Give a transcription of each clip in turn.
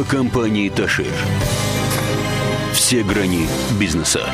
ИП-компании «Ташир». Все грани бизнеса.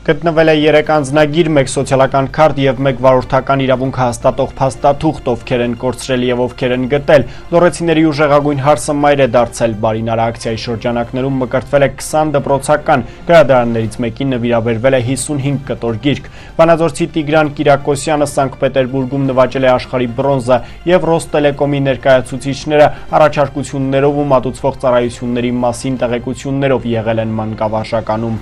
Գտնվել է 3 անձնագիր, 1 սոցիալական քարտ եւ 1 վարորդական իրավունք հաստատող փաստաթուղթ, ովքեր են կորցրել եւ ովքեր են գտել։ Լոռեցիների ուժեղագույն հարսը մայր է դարձել։ Բարինար ակցիայի շրջանակներում մկրտվել է 20 դպրոցական, գրադարաններից մեկին նվիրաբերվել է 55 կտոր գիրք։ Վանաձորցի Տիգրան Կիրակոսյանը Սանկտ Պետերբուրգում նվաճել է աշխարհի բրոնզը եւ Ռոստելեկոմի ներկայացուցիչները առաջարկություններով ու մատուցվող ծառայությունների մասին տեղեկություններով եղել են մանկավարժականում։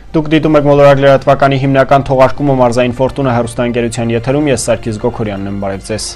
Դուք դիտում եք Մոլորակ լրատվականի հիմնական թողարկումը մարզային ֆորտունա հեռուստաընկերության եթերում, ես Սարգիս Գոքորյանն եմ, բարև ձեզ։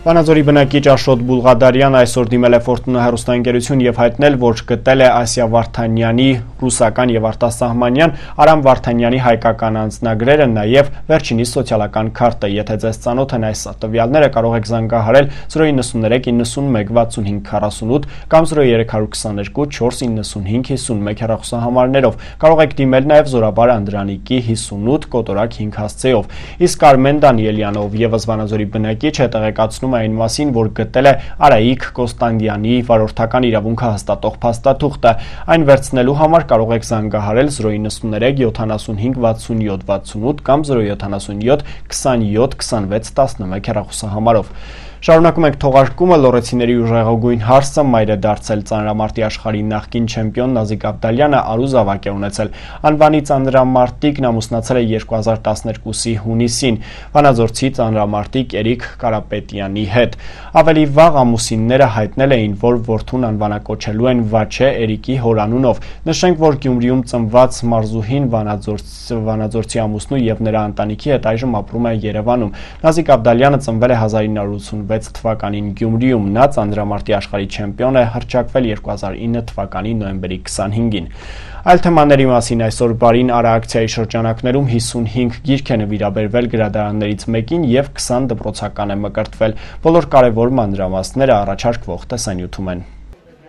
Վանաձորի բնակիչ Աշոտ Բուլղադարյանը այսօր դիմել է Ֆորտունա հեռուստաընկերություն եւ հայտնել, որ գտել է Ասիա Վարդանյանի ռուսական եւ արտասահմանյան, Արամ Վարդանյանի հայկական անձնագրերը, նաեւ վերջինիս սոցիալական քարտը։ Եթե ձեզ ծանոթ են այս տվյալները, կարող եք զանգահարել 093 91 65 48 կամ 0322 495 51 հեռախոսահամարներով։ Կարող եք դիմել նաեւ Զորաբար Անդրանիկի 58 կոտորակ 5 հասցեով։ Իսկ Արմեն Դանիելյանով եւս Վանաձորի բնակիչ է տեղեկացնում այն մասին, որ գտել է Արայիկ Կոստանդյանի վարորդական իրավունքը հաստատող փաստաթուղթը։ Այն վերցնելու համար կարող եք զանգահարել 093 75 67 68 կամ 077 27 26 11 հեռախոսահամարով։ Շարունակում ենք թողարկումը։ Լոռեցիների ուժեղագույն հարսը մայր է դարձել։ Ծանրամարտի աշխարհի նախկին չեմպիոն Նազիկ Աբդալյանը առուզ ավակ է ունեցել։ Անվանի ծանրամարտիկն ամուսնացել է 2012-ի հունիսին Վանաձորցի ծանրամարտիկ Էրիկ Կարապետյանի հետ։ Ավելի վաղ ամուսինները հայտնել էին, որ որդուն անվանակոչելու են Վաչե Էրիկի հորանունով։ Նշենք, որ Գյումրիում ծնված մարզուհին Վանաձորցի ամուսնու եւ նրա ընտանիքի հետ այժմ ապրում է Երևանում։ Նազիկ Աբդալյանը ծնվել է 1986 թվականին Գյումրիում, նա ծանրամարտի աշխարհի չեմպիոն է, հռչակվել 2009 թվականի նոյեմբերի 25-ին։ Այլ թեմաների մասին այսօր Բարին ակցիայի շրջանակներում 55 գիրք է նվիրաբերվել գրադարաններից մեկին եւ 20 դպրոցական է մկրտվել։ Բոլոր կարևոր մանրամասները առաջարկվող տեսանյութում են։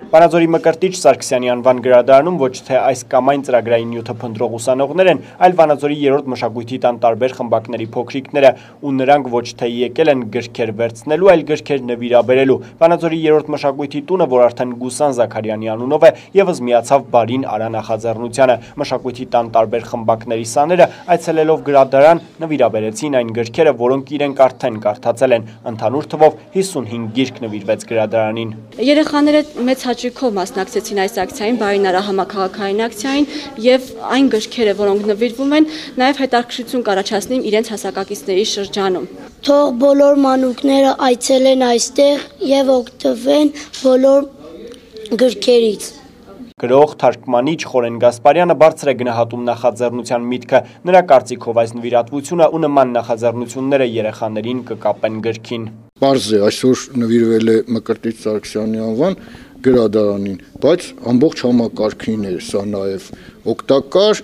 Վանաձորի Մկրտիչ Սարգսյանի անվան գրադարանում ոչ թե այս կամ այն ծրագրային նյութը փնտրող ուսանողներ են, այլ Վանաձորի 3-րդ մշակույթի տան տարբեր խմբակների փոքրիկները, ու նրանք ոչ թե եկել են գրքեր վերցնելու, այլ գրքեր նվիրաբերելու։ Վանաձորի 3-րդ մշակույթի տունը, որ արդեն Գուսան Զաքարյանի անունով է, եւս միացավ Բարին նախաձեռնությանը։ Մշակույթի տան տարբեր խմբակների սաները այցելելով գրադարան նվիրաբերեցին այն գրքերը, որոնք իրենք արդեն կարդացել են։ Ընդհանուր թվով 55 գիրք նվիրվեց գրադարանին։ Երեխաները մեծ հաճույքով մասնակցեցին այս ակցիային, Բարին համաքաղաքային ակցիային եւ այն գրքերը, որոնք նվիրվում են, նաեւ հետաքրքրություն կառաջացնեն իրենց հասակակիցների շրջանում։ Թող բոլոր մանուկները այցելեն այստեղ եւ օգտվեն բոլոր գրքերից։ Գրող, թարգմանիչ Խորեն Գասպարյանը բարձր է գնահատում նախաձեռնության միտքը։ Նրա կարծիքով այս նվիրատվությունը ու նման նախաձեռնությունները երեխաներին կկապեն գրքին։ Պարզ է, այսօր նվիրվել է Մկրտիչ Սարգսյանի անվան գրադարանին, բայց ամբողջ համակարգին է սա նաև օգտակար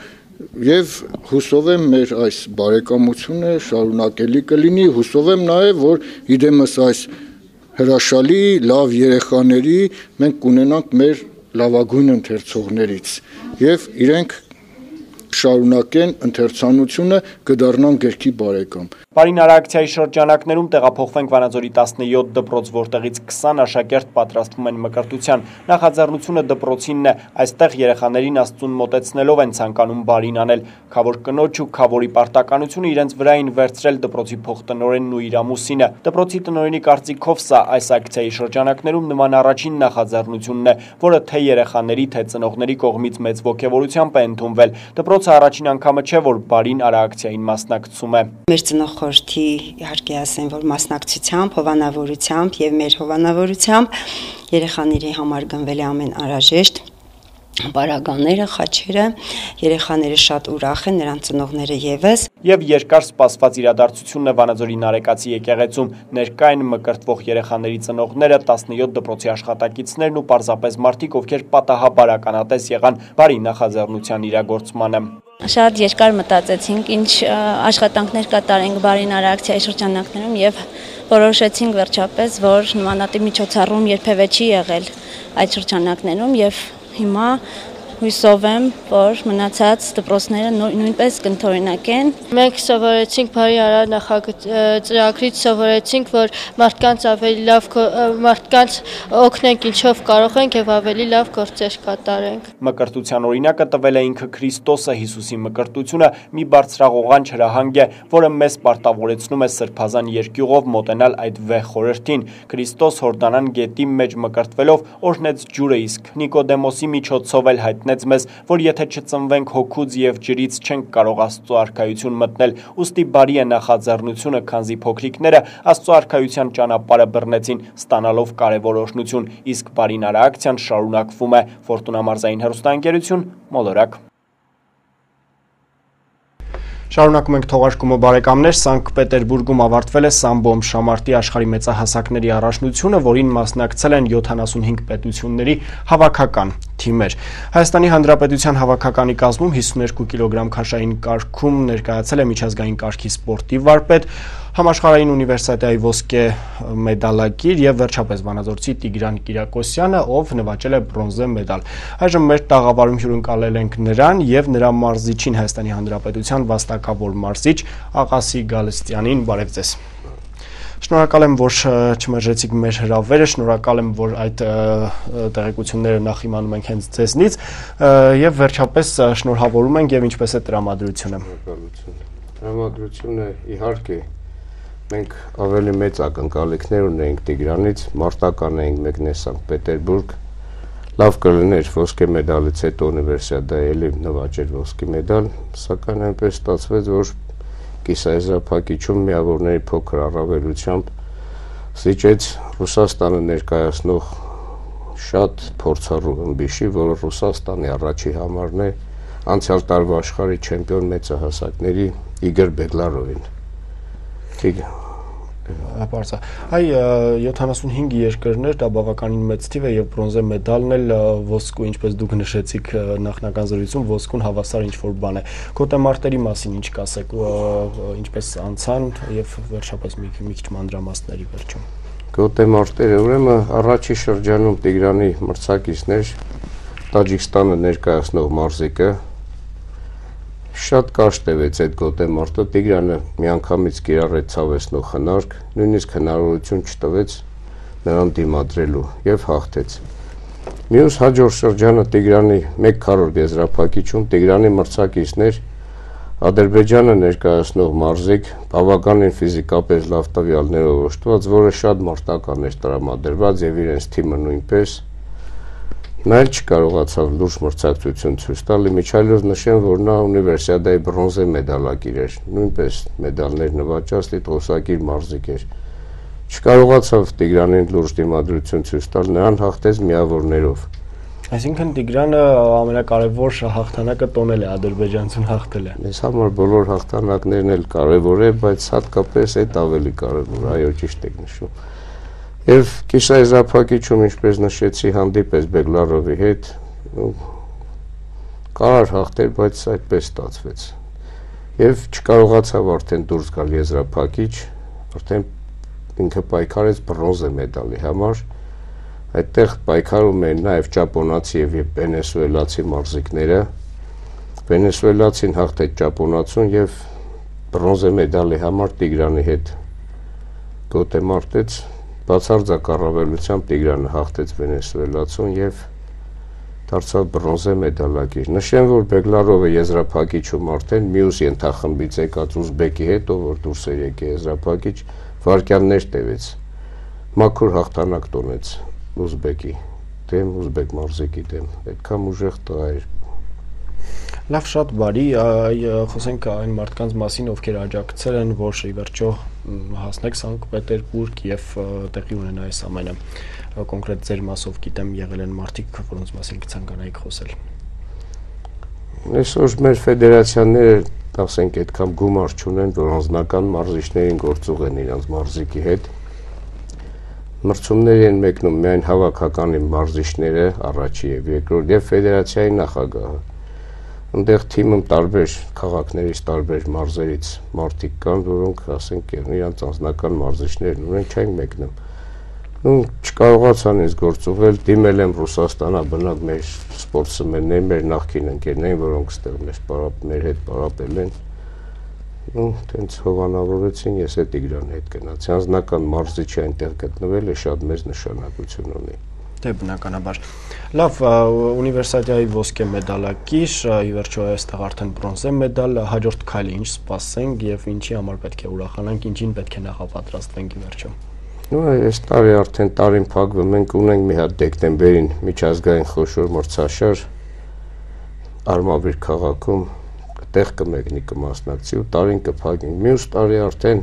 եւ հուսով եմ մեր այս բարեկամությունը շարունակելի կլինի, հուսով եմ նաև, որ իդեմս այս հրաշալի լավ երեխաների մենք կունենանք մեր լավագույն ընթերցողներից եւ իրենք շարունակեն ընթերցանությունը, կդառնան գրքի բարեկամ։ Բարին ակցիայի շրջանակներում տեղափոխվենք Վանաձորի 17 դպրոց, որտեղից 20 աշակերտ պատրաստվում են մկրտության։ Նախաձեռնությունը դպրոցինն է, այստեղ երեխաներին Աստծուն մոտեցնելով են ցանկանում բարին անել։ Քավոր կնոջ ու քավորի պարտականությունը իրենց վրա էին վերցրել դպրոցի փոխտնօրենն ու իր ամուսինը։ Դպրոցի տնօրենի կարծիքով սա այս ակցիայի շրջանակներում նման առաջին նախաձեռնությունն է, որը թե երեխաների, թե ծնողների կողմից մեծ ոգևորությամբ է ընդունվել։ Դպրոցը առաջին անգամը չէ, որ բարին ակցիային մասնակցում է։ Մեր ծնողորթի իհարկե ասեն, որ մասնակցությամբ, հովանավորությամբ եւ մեր հովանավորությամբ երեխաների համար գնվել է ամեն անհրաժեշտ բարագաները, խաչերը, երեխաները շատ ուրախ են, նրանց ծնողները եւս։ Եվ երկար սպասված իրադարձությունն է Վանաձորի Նարեկացի եկեղեցում։ Ներկա են մկրտվող երեխաների ծնողները, 17 դպրոցի աշխատակիցներն ու պարզապես մարդիկ, ովքեր պատահաբար ականատես եղան բարի նախաձեռնության իրագործմանը։ Շատ երկար մտածեցինք, ինչ աշխատանքներ կատարենք բարինար ակցիայի շրջանակներում եւ որոշեցինք վերջապես, որ նմանատիպ միջոցառում երբևէ չի եղել այդ շրջանակներում եւ հիմա հույսով եմ, որ մնացած դպրոցները նույնպես կընդօրինակեն։ Մենք սովորեցինք բարի արար ծրագրից սովորեցինք, որ մարդկանց ավելի լավ մարդկանց օգնենք ինչով կարող ենք եւ ավելի լավ գործեր կատարենք։ Մկրտության օրինակը տվել է ինքը Քրիստոսը, Հիսուսի մկրտությունը մի բարձրաղողանջ հրահանգ է, որը մեզ պարտավորեցնում է սրբազան երկյուղով մոտենալ այդ վեհ խորհրդին։ Քրիստոս Հորդանան գետի մեջ մկրտվելով օրհնեց ջուրը, իսկ Նիկոդեմոսի միջոցով էլ հայտնեց մեզ, որ եթե չծնվենք հոգուց եւ ջրից չենք կարող Աստծո արքայություն մտնել, ուստի բարի է նախաձեռնությունը, քանզի փոքրիկները Աստծո արքայության ճանապարհը բռնեցին, ստանալով կարևոր օրհնություն, իսկ բարինար ակցիան շարունակվում է։ Ֆորտունա մարզային հեռուստաընկերություն, Մոլորակ։ Շարունակում ենք թողարկումը բարեկամներ, Սանկտ Պետերբուրգում ավարտվել է Սամբո ըմբշամարտի աշխարհի մեծահասակների առաջնությունը, որին մասնակցել են 75 պետությունների հավաքական թիմեր։ Հայաստանի Հանրապետության հավաքականի կազմում 52 կիլոգրամ քաշային կարգում ներկայացել է միջազգային կարգի սպորտի վարպետ, համաշխարհային ունիվերսիադայի ոսկե մեդալակիր եւ վերջապես վանաձորցի Տիգրան Կիրակոսյանը, ով նվաճել է բրոնզե մեդալ։ Այժմ մեր տաղավարում հյուրընկալել ենք նրան եւ նրա մարզիչին, Հայաստանի Հանրապետության վաստակավոր մարզիչ Աղասի Գալստյանին։ Բարև ձեզ։ Շնորհակալ եմ, որ չմերժեցիք մեր հրավերը, շնորհակալ եմ, որ այդ տեղեկությունները նախ իմանում ենք հենց ձեզնից եւ վերջապես շնորհավորում ենք եւ ինչպես է տրամադրությունը։ Տրամադրությունը իհարկե մենք ավելի մեծ ակնկալիքներ ունենք Տիգրանից, մարտական էինք մեկնել Սանկտ Պետերբուրգ, լավ կլիներ ոսկե մեդալից հետո ունիվերսիադայի էլի նվաճել ոսկե մեդալ, սակայն այնպես ստացվեց, որ կիսաեզրափակիչում միավորների փոքր առավելությամբ զիջեց Ռուսաստանը ներկայացնող շատ փորձառու ըմբիշի, որը Ռուսաստանի առաջի համարն է անցյալ տարվա աշխարհի չեմպիոն մեծահասակների Իգոր Բեգլարովին։ Ապարծա։ Այ 75 երկրներ, դա բավականին մեծ թիվ է եւ բրոնզե մեդալն էլ ոսկու, ինչպես դուք նշեցիք նախնական զրույցում, ոսկուն հավասար ինչ-որ բան է։ Գոտեմարտերի մասին ինչ կասեք, ինչպես անցան եւ վերջապես մի քիչ մանրամասների վերջում։ Գոտեմարտերը ուրեմն առաջի շրջանում Տիգրանի մրցակիցներ Տաջիկստանը ներկայացնող մարզիկը շատ կարճ տևեց այդ գոտեմարտը, Տիգրանը միանգամից կիրառեց ցավեցնող խնարք, նույնիսկ հնարավորություն չտվեց նրան դիմադրելու եւ հաղթեց։ Մյուս հաջորդ շրջանը Տիգրանի 1 քառորդ եզրափակիչում Տիգրանի մրցակիցներ Ադրբեջանը ներկայացնող մարզիկ, բավականին ֆիզիկապես լավ տվյալներով օժտված, որը շատ մարտական էր տրամադրված եւ իրենց թիմը նույնպես, նա էլ չկարողացավ լուրջ մրցակցություն ցույց տալ, իմիջիայլոց նշեմ, որ նա ունիվերսիադայի բրոնզե մեդալակիր էր, նույնպես մեդալներ նվաճած տիտղոսակիր մարզիկ էր։ Չկարողացավ Տիգրանին լուրջ դիմադրություն ցույց տալ, նրան հաղթեց միավորներով։ Այսինքն Տիգրանը ամենակարևոր հաղթանակը տոնել է, ադրբեջանցուն հաղթել է։ Մեզ համար բոլոր հաղթանակներն էլ կարևոր է, բայց հատկապես այդ ավելի կարևոր, այո, ճիշտ եք նշում։ Եվ կիսաեզրափակիչում, ինչպես նշեցի, հանդիպես Բեգլարովի հետ, կարար հաղթել, բայց այդպես ստացվեց։ Եվ չկարողացավ արդեն դուրս գալ եզրափակիչ, արդեն ինքը պայքարեց բրոնզե մեդալի համար։ Այդտեղ պայքարում էին նաև ճապոնացի եւ վենեսուելացի մարզիկները։ Վենեսուելացին հաղթեց ճապոնացուն եւ բրոնզե մեդալի համար Տիգրանի հետ գոտեմարտեց, բացարձակ առավելությամբ Տիգրանը հաղթեց վենեսուելացուն եւ դարձավ բրոնզե մեդալակիր։ Նշեմ, որ Բեգլարովը եզրափակիչում արդեն մյուս ենթախմբից եկած ուզբեկի հետ, ով որ դուրս էր եկել եզրափակիչ, վարկյաններ տևեց։ Մաքուր հաղթանակ տոնեց ուզբեկի դեմ, ուզբեկ մարզիկի դեմ, այդքան ուժեղ տղա էր։ Լավ, շատ բարի, խոսենք այն մարդկանց մասին, ովքեր աջակցել են, որ ի վերջո հասնեք Սանկտ Պետերբուրգ եւ տեղի ունենա այս ամենը։ Կոնկրետ ձեր մասով գիտեմ եղել են մարդիկ, որոնց մասին կցանկանայիք խոսել։ Այսօր մեր ֆեդերացիաները, ասենք, այդքան գումար չունեն, որ անձնական մարզիչներին գործուղ են իրանց մարզիկի հետ։ Մրցումների են մեկնում միայն հավաքականի մարզիչները, առաջի եւ երկրորդ, եւ ֆեդերացիայի նախագահը։ Այնտեղ թիմում տարբեր քաղաքներից, տարբեր մարզերից մարդիկ կան, որոնք ասենք իրանց անձնական մարզիչներն ունեն, չենք մեկնում։ Ու չկարողացան ինձ գործուղել, դիմել եմ Ռուսաստանա, բնավ մեր սպորտսմեններ, մեր նախկին ընկերներին, որոնք ստեղ մեր հետ պարապել են։ Ու տենց հովանավորեցին, ես է Տիգրանի հետ գնացի։ Անձնական մարզիչը այնտեղ գտնվելը շատ մեծ նշանակություն ունի։ Դե բնականաբար։ Լավ, ունիվերսիադայի ոսկե մեդալակիր, ի վերջո այստեղ արդեն բրոնզե մեդալ, հաջորդ քայլը ինչ սպասենք եւ ինչի համար պետք է ուրախանանք, ինչին պետք է նախապատրաստվենք ի վերջո։ Այս տարի արդեն տարին փակվում, մենք ունենք մի հատ դեկտեմբերին միջազգային խոշոր մրցաշար Արմավիր քաղաքում, տեղ կմեկնի կմասնակցի ու տարին կփակենք։ Մյուս տարի արդեն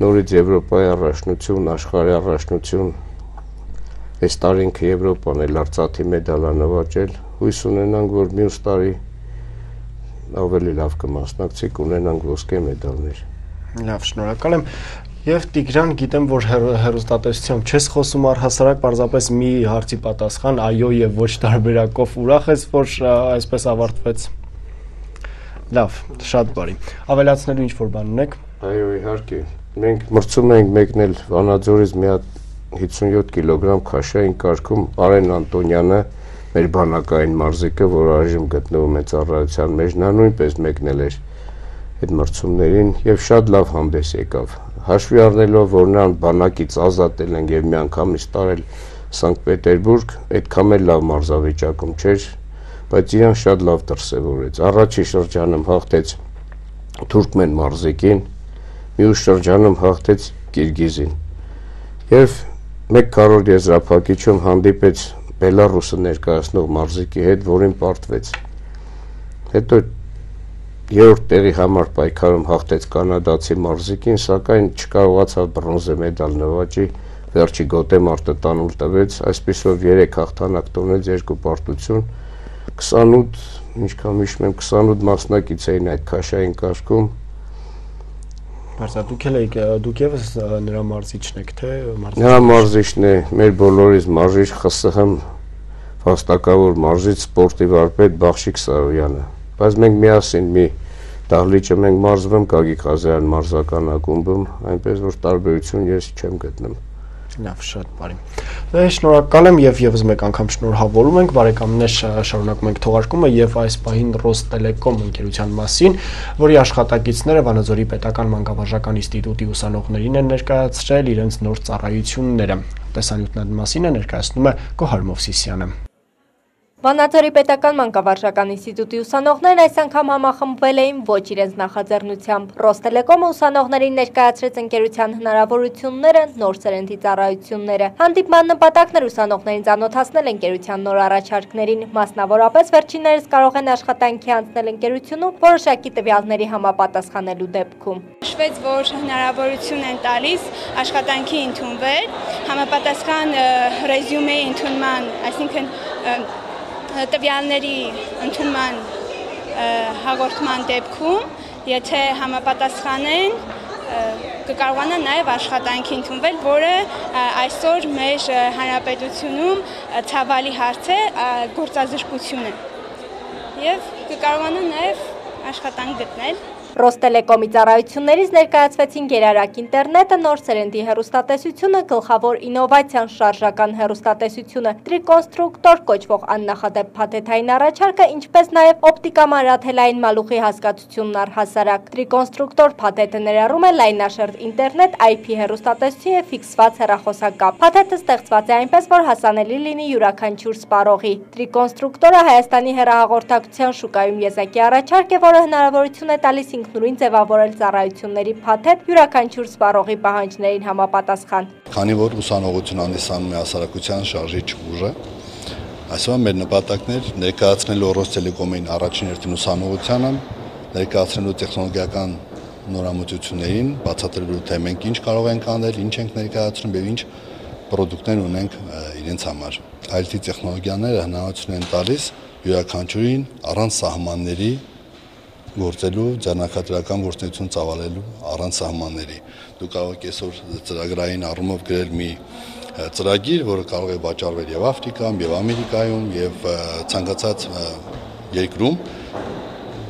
նորից Եվրոպայի առաջնություն, աշխարհի առաջնություն, այս տարի ինքը Եվրոպան էլ արծաթի մեդալ է նվաճել, հույս ունենանք, որ մյուս տարի ավելի լավ կմասնակցի, կունենանք ոսկե մեդալներ։ Լավ, շնորհակալ եմ։ Եվ Տիգրան, գիտեմ, որ հեռուստատեսությամբ չես խոսում առհասարակ, պարզապես մի հարցի պատասխան, այո եւ ոչ տարբերակով ուրախ ես, որ այսպես ավարտվեց։ Լավ, շատ բարի։ Ավելացնելու ինչ-որ բան ունեք։ Այո, իհարկե։ Մենք մրցում ենք մեկնել Վանաձորից մի հատ 57 կիլոգրամ քաշային կարգում Արեն Անտոնյանը, մեր բանակային մարզիկը, որ այժմ գտնվում է ծառայության մեջ, նա նույնպես մեկնել էր այդ մրցումներին եւ շատ լավ հանդես եկավ։ Հաշվի առնելով, որ նրան բանակից ազատել են եւ միանգամից տարել Սանկտ Պետերբուրգ, այդքան էլ լավ մարզավիճակում չէր, բայց իրան շատ լավ դրսևորեց։ Առաջի շրջանում հաղթեց թուրքմեն մարզիկին, մյուս շրջանում հաղթեց կիրգիզին։ Եվ 1 քառորդ եզրափակիչում հանդիպեց Բելարուսը ներկայացնող մարզիկի հետ, որին պարտվեց։ Հետո երրորդ տեղի համար պայքարում հաղթեց կանադացի մարզիկին, սակայն չկարողացավ բրոնզե մեդալ նվաճի, վերջի գոտեմարտը տանուլ տվեց, այսպիսով 3 հաղթանակ տոնեց, 2 պարտություն, 28, ինչքան հիշում եմ, 28 մասնակից էին այդ քաշային կարգում։ Դուք ևս նրա մարզիչն եք, թե Նրա մարզիչն է, մեր բոլորիս մարզիչ ԽՍՀՄ վաստակավոր մարզիչ սպորտի վարպետ Բախշիկ Սարոյանը։ Բայց մենք միասին մի դահլիճը մենք մարզվում Գագիկ Ղազարյան մարզական ակումբում, այնպես որ տարբերություն ես չեմ գտնում։ Լավ, շատ բարի։ Դե շնորհակալ եմ եւ եւս մեկ անգամ շնորհավորում ենք բարեկամներ, շարունակում ենք թողարկումը եւ այս պահին Ռոստելեկոմ ընկերության մասին, որի աշխատակիցները Վանաձորի պետական մանկավարժական ինստիտուտի ուսանողներին են ներկայացրել իրենց նոր ծառայությունները։ Տեսանյութն մասին է ներկայացնում է Գոհար Մովսիսյանը։ Վանաձորի պետական մանկավարժական ինստիտուտի ուսանողներն այս անգամ համախմբվել էին ոչ իրենց նախաձեռնությամբ։ Ռոստելեկոմը ուսանողներին ներկայացրեց ընկերության հնարավորությունները, նոր սերնդի ծառայությունները։ Հանդիպման նպատակն էր ուսանողներին ծանոթացնել ընկերության նոր առաջարկներին, մասնավորապես վերջիններս կարող են աշխատանքի անցնել ընկերությունում որոշակի տվյալների համապատասխանելու դեպքում։ Նշվեց, որ հնարավորություն են տալիս աշխատանքի ընդունվել, համապատասխան ռեզյումեի ընդունման, այսինքն տվյալների ընդունման հաղորդման դեպքում, եթե համապատասխանեն, կկարողանան նաև աշխատանքի ընդունվել, որը այսօր մեր հանրապետությունում ցավալի հարց է գործազրկությունը եւ կկարողանան նաև աշխատանք գտնել։ Ռոստելեկոմի ծառայություններից ներկայացվեցին գերարակ ինտերնետը, նոր սերնդի հեռուստատեսությունը, գլխավոր ինովացիան շարժական հեռուստատեսությունը, տրիկոնստրուկտոր կոչվող աննախադեպ փաթեթային առաջարկը, ինչպես նաև օպտիկամանրաթելային մալուխի հասկացությունն առհասարակ։ Տրիկոնստրուկտոր փաթեթը ներառում է լայնաշերտ ինտերնետ, IP հեռուստատեսություն եւ ֆիքսված հեռախոսակապ։ Փաթեթը ստեղծված է այնպես, որ հասանելի լինի յուրաքանչյուր սպառողի։ Տրիկոնստրուկտորը Հայաստանի հեռահաղորդակցության շուկայում եզակի առաջարկ է, որը հնարավորություն է տալիս ինքնուրույն ձևավորել ծառայությունների փաթեթ յուրաքանչյուր սպառողի պահանջներին համապատասխան։ Քանի որ ուսանողություն հանդիսանում է հասարակության շարժիչ ուժը, այսօր մեր նպատակն էր ներկայացնելու Ռոստելեկոմին առաջին հերթին ուսանողությանը, ներկայացնելու տեխնոլոգիական նորամուծություններին, բացատրելու թե մենք ինչ կարող ենք անել, ինչ ենք ներկայացնում եւ ինչ պրոդուկտներ ունենք իրենց համար։ IoT տեխնոլոգիաները հնարավորություն են տալիս յուրաքանչյուրին առանց սահմանների գործելու, ձեռնարկատիրական գործունեություն ծավալելու առանց սահմանների։ Դու կարող եք այսօր ծրագրային առումով գրել մի ծրագիր, որը կարող է վաճառվել եւ Աֆրիկայում, եւ Ամերիկայում, եւ ցանկացած երկրում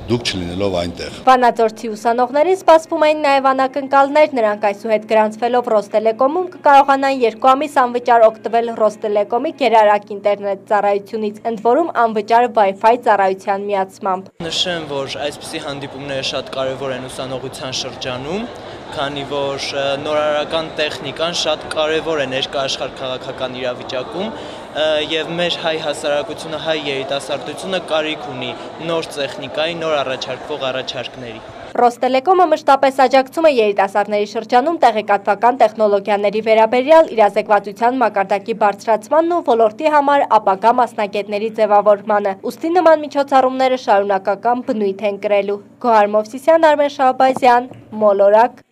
դուք չլինելով այնտեղ։ Վանաձորցի ուսանողներին սպասվում էին նաև անակնկալներ, նրանք այսուհետ գրանցվելով Ռոստելեկոմում կկարողանան 2 ամիս անվճար օգտվել Ռոստելեկոմի գերարագ ինտերնետ ծառայությունից, ընդ որում անվճար Wi-Fi ծառայության միացմամբ։ Նշեմ, որ այսպիսի հանդիպումները շատ կարևոր են ուսանողության շրջանում, քանի որ նորարարական տեխնիկան շատ կարևոր է ներկայաշխարհ քաղաքական իրավիճակում եւ մեր հայ հասարակությունը, հայ երիտասարդությունը կարիք ունի նոր տեխնիկայի, նոր առաջարկվող առաջարկների։ Ռոստելեկոմը մշտապես աջակցում է երիտասարդների շրջանում տեղեկատվական տեխնոլոգիաների վերաբերյալ իրազեկվածության մակարդակի բարձրացմանն ու ոլորտի համար ապագա մասնագետների ձևավորմանը։ Ուստի նման միջոցառումները շարունակական բնույթ են կրելու։ Գոհար Մովսիսյան, Արմեն Շահբազյան, Մոլորակ։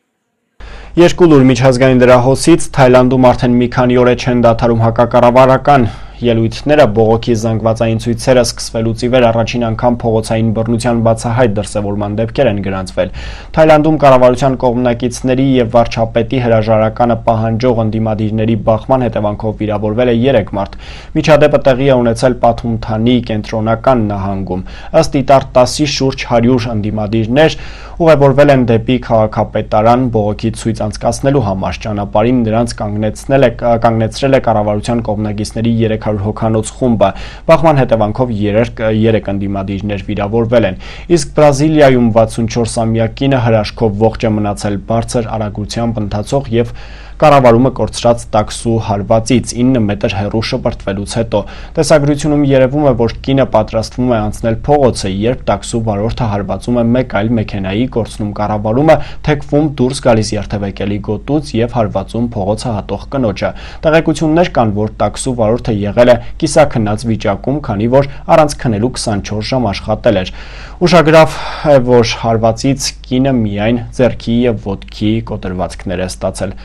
Երկու լուր միջազգային դրահոսից Թայլանդում արդեն մի քանի օր է չեն դադարում հակակառավարական ելույթները, բողոքի զանգվածային ցույցերը սկսվելուց ի վեր առաջին անգամ փողոցային բռնության բացահայտ դրսևորման դեպքեր են գրանցվել։ Թայլանդում կառավարության կողմնակիցների եւ վարչապետի հրաժարականը պահանջող ընդդիմադիրների բախման հետևանքով վիրավորվել է 3 մարդ։ Միջադեպը տեղի է ունեցել Պաթումթանի կենտրոնական նահանգում։ Ըստ ԻՏԱՐ-10-ի շուրջ 100 ընդդիմադիրներ ուղևորվել են դեպի քաղաքապետարան բողոքի ցույց անցկացնելու համար։ Ճանապարհին նրանց կանգնեցրել է կառավարության կողմնակիցների 300 հոգանոց խումբը։ Բախման հետևանքով 3 ընդդիմադիրներ վիրավորվել են։ Իսկ Բրազիլիայում 64-ամյա կինը հրաշքով ողջ է մնացել բարձր արագությամբ ընթացող եւ կառավարումը կորցրած տաքսու հարվածից 9 մետր հեռու շպրտվելուց հետո։ Տեսագրությունում երևում է, որ կինը պատրաստվում է անցնել փողոցը, երբ տաքսու վարորդը հարվածում է մեկ այլ մեքենայի, կորցնում կառավարումը, թեքվում դուրս գալիս երթևեկելի գոտուց եւ հարվածում փողոցը հատող կնոջը։ Տեղեկություններ կան, որ տաքսու վարորդը եղել է կիսաքնած վիճակում, քանի որ առանց քնելու 24 ժամ աշխատել էր։ Ուշագրավ է, որ հարվածից կինը միայն ձեռքի եւ ոտքի կոտրվածքներ է ստացել։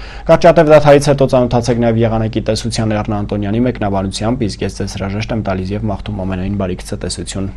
Կարճատև դադարից հետո ծանոթացեք նաև եղանակի տեսության Էռնա Անտոնյանի մեկնաբանությամբ, իսկ ես ձեզ հրաժեշտ եմ տալիս եւ մաղթում ամենայն բարիք ցտեսություն։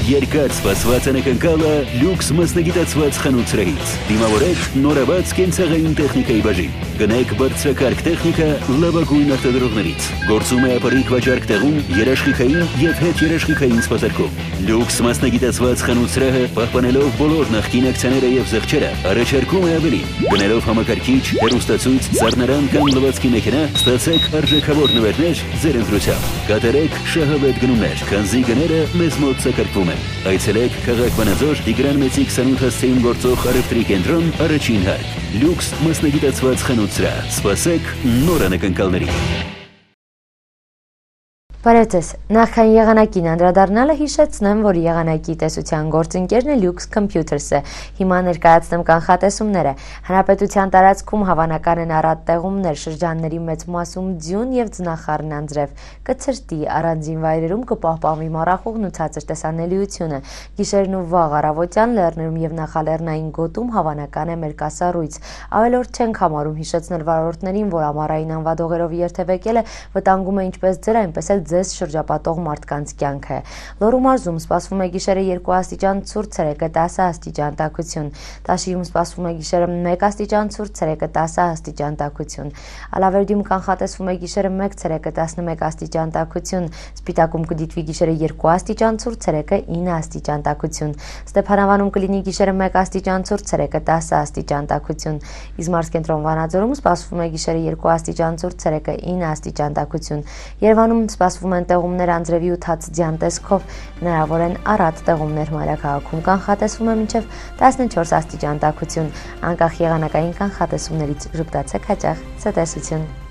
Երկած սպասված անակնկալը լյուքս մասնագիտացված խանութներից։ Դիմավորեք նորաբաց կենցաղային տեխնիկայի բաժին։ Գնեք բարձրակարգ տեխնիկա լավագույն արտադրողներից։ Գործում է ապարիկ վաճառք տեղում, երաշխիքային եւ հետերաշխիքային սպասարկում։ Լյուքս մասնագիտացված խանութը պահպանելով բոլոր նախկին ակցիաները եւ զեղչերը, առաջարկում է ավելի։ Գնելով համակարգիչ, հեռուստացույց, սառնարան կամ լվացքի մեքենա, ստացեք արժեքավոր նվերներ ձեր ընտրությամբ։ Կատարեք շահավետ գնումներ, քանզի գները մեզ մոտ սակարկվում են։ Այցելեք քաղաք Վանաձոր Տիգրան Մեծի 28 հասցեին գործող առևտրի կենտրոն առաջին հարկ։ Լյուքս մասնագիտացված խանութ, սպասեք նոր անակնկալների։ Բարև ձեզ, նախքան եղանակին անդրադառնալը հիշեցնեմ, որ եղանակի տեսության գործընկերն է Lux Computers-ը։ Հիմա ներկայացնեմ կանխատեսումները։ Հանրապետության տարածքում հավանական են առատ տեղումներ, շրջանների մեծ մասում ձյուն եւ ձնախառն անձրև։ Կցրտի առանձին վայրերում կպահպանվի մառախուղն ու ցածր տեսանելիությունը։ Գիշերն ու վաղ առավոտյան լեռներում եւ նախալեռնային գոտում հավանական է մերկասառույց։ Ավելորդ չենք համարում հիշեցնել վարորդներին, որ ամառային անվադողերով երթևեկելը վտանգում է ինչպես ձեր, այնպես էլ ձեզ շրջապատող մարդկանց կյանքը։ Լոռու մարզում սպասվում է գիշերը 2 աստիճան ցուրտ, ցերեկը 10 աստիճան տաքություն։ Տաշիում սպասվում է գիշերը 1 աստիճան ցուրտ, ցերեկը 10 աստիճան տաքություն։ Ալավերդիում կանխատեսվում է գիշերը 1, ցերեկը 11 աստիճան տաքություն։ Սպիտակում կդիտվի գիշերը 2 աստիճան ցուրտ, ցերեկը 9 աստիճան տաքություն։ Ստեփանավանում կլինի գիշերը 1 աստիճան ցուրտ, ցերեկը 10 աստիճան տաքություն։ Իսկ մարզկենտրոն Վանաձորում սպասվում է գիշերը 2 աստիճան ցուրտ, ցերեկը 9 աստիճան տաքություն։ Երևանում սպասվում են տեղումներ անձրևի ու թաց տեսքով, հնարավոր են առատ տեղումներ մայրաքաղաքում կանխատեսվում է մինչև 14 աստիճան տաքություն։ Անկախ եղանակային կանխատեսումներից ժպտացեք հաճախ ցտեսություն։